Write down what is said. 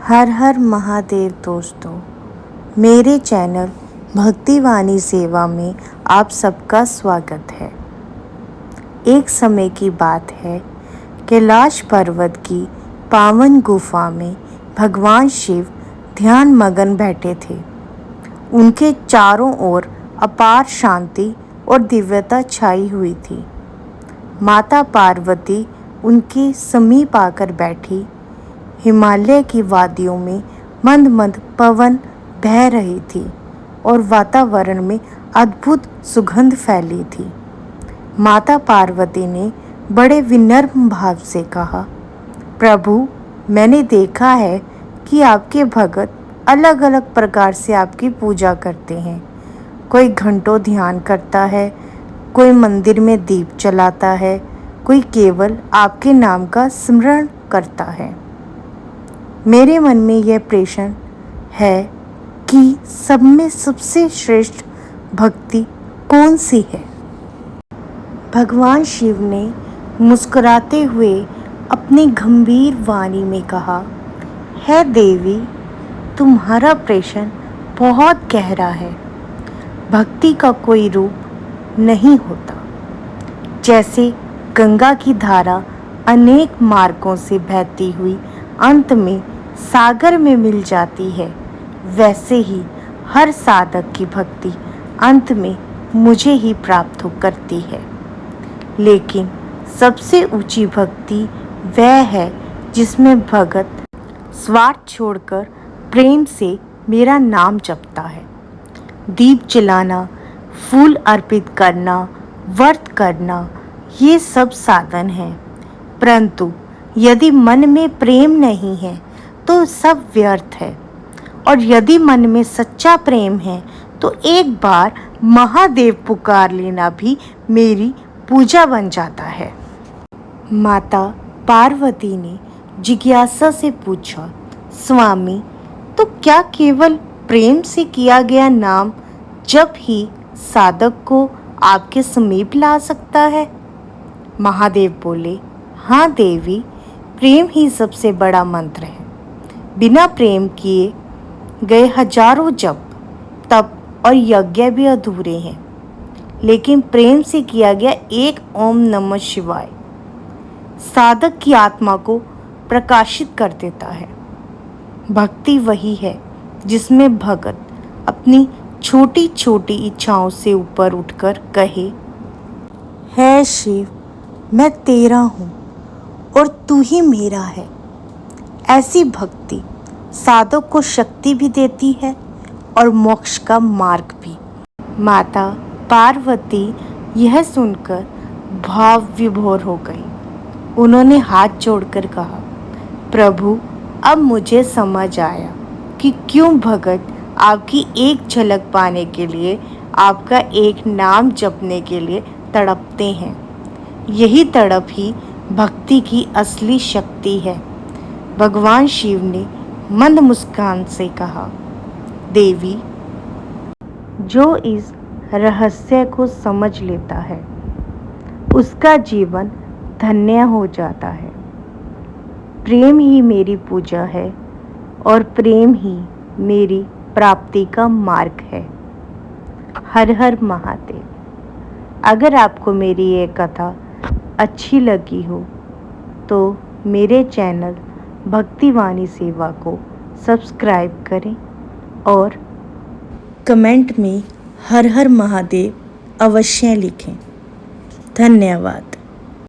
हर हर महादेव दोस्तों, मेरे चैनल भक्तिवाणी सेवा में आप सबका स्वागत है। एक समय की बात है, कैलाश पर्वत की पावन गुफा में भगवान शिव ध्यान मगन बैठे थे। उनके चारों ओर अपार शांति और दिव्यता छाई हुई थी। माता पार्वती उनके समीप आकर बैठी। हिमालय की वादियों में मंद मंद पवन बह रही थी और वातावरण में अद्भुत सुगंध फैली थी। माता पार्वती ने बड़े विनम्र भाव से कहा, प्रभु, मैंने देखा है कि आपके भगत अलग अलग प्रकार से आपकी पूजा करते हैं। कोई घंटों ध्यान करता है, कोई मंदिर में दीप जलाता है, कोई केवल आपके नाम का स्मरण करता है। मेरे मन में यह प्रश्न है कि सब में सबसे श्रेष्ठ भक्ति कौन सी है। भगवान शिव ने मुस्कुराते हुए अपनी गंभीर वाणी में कहा, है देवी, तुम्हारा प्रश्न बहुत गहरा है। भक्ति का कोई रूप नहीं होता। जैसे गंगा की धारा अनेक मार्गों से बहती हुई अंत में सागर में मिल जाती है, वैसे ही हर साधक की भक्ति अंत में मुझे ही प्राप्त करती है। लेकिन सबसे ऊंची भक्ति वह है जिसमें भगत स्वार्थ छोड़कर प्रेम से मेरा नाम जपता है। दीप जलाना, फूल अर्पित करना, व्रत करना, ये सब साधन हैं, परंतु यदि मन में प्रेम नहीं है तो सब व्यर्थ है। और यदि मन में सच्चा प्रेम है तो एक बार महादेव पुकार लेना भी मेरी पूजा बन जाता है। माता पार्वती ने जिज्ञासा से पूछा, स्वामी, तो क्या केवल प्रेम से किया गया नाम जब ही साधक को आपके समीप ला सकता है? महादेव बोले, हाँ देवी, प्रेम ही सबसे बड़ा मंत्र है। बिना प्रेम किए गए हजारों जप, तप और यज्ञ भी अधूरे हैं। लेकिन प्रेम से किया गया एक ओम नमः शिवाय साधक की आत्मा को प्रकाशित कर देता है। भक्ति वही है जिसमें भगत अपनी छोटी छोटी इच्छाओं से ऊपर उठकर कहे, है शिव, मैं तेरा हूँ और तू ही मेरा है। ऐसी भक्ति साधक को शक्ति भी देती है और मोक्ष का मार्ग भी। माता पार्वती यह सुनकर भाव विभोर हो गई। उन्होंने हाथ जोड़कर कहा, प्रभु, अब मुझे समझ आया कि क्यों भगत आपकी एक झलक पाने के लिए, आपका एक नाम जपने के लिए तड़पते हैं। यही तड़प ही भक्ति की असली शक्ति है। भगवान शिव ने मंद मुस्कान से कहा, देवी, जो इस रहस्य को समझ लेता है उसका जीवन धन्य हो जाता है। प्रेम ही मेरी पूजा है और प्रेम ही मेरी प्राप्ति का मार्ग है। हर हर महादेव। अगर आपको मेरी ये कथा अच्छी लगी हो तो मेरे चैनल भक्तिवाणी सेवा को सब्सक्राइब करें और कमेंट में हर हर महादेव अवश्य लिखें। धन्यवाद।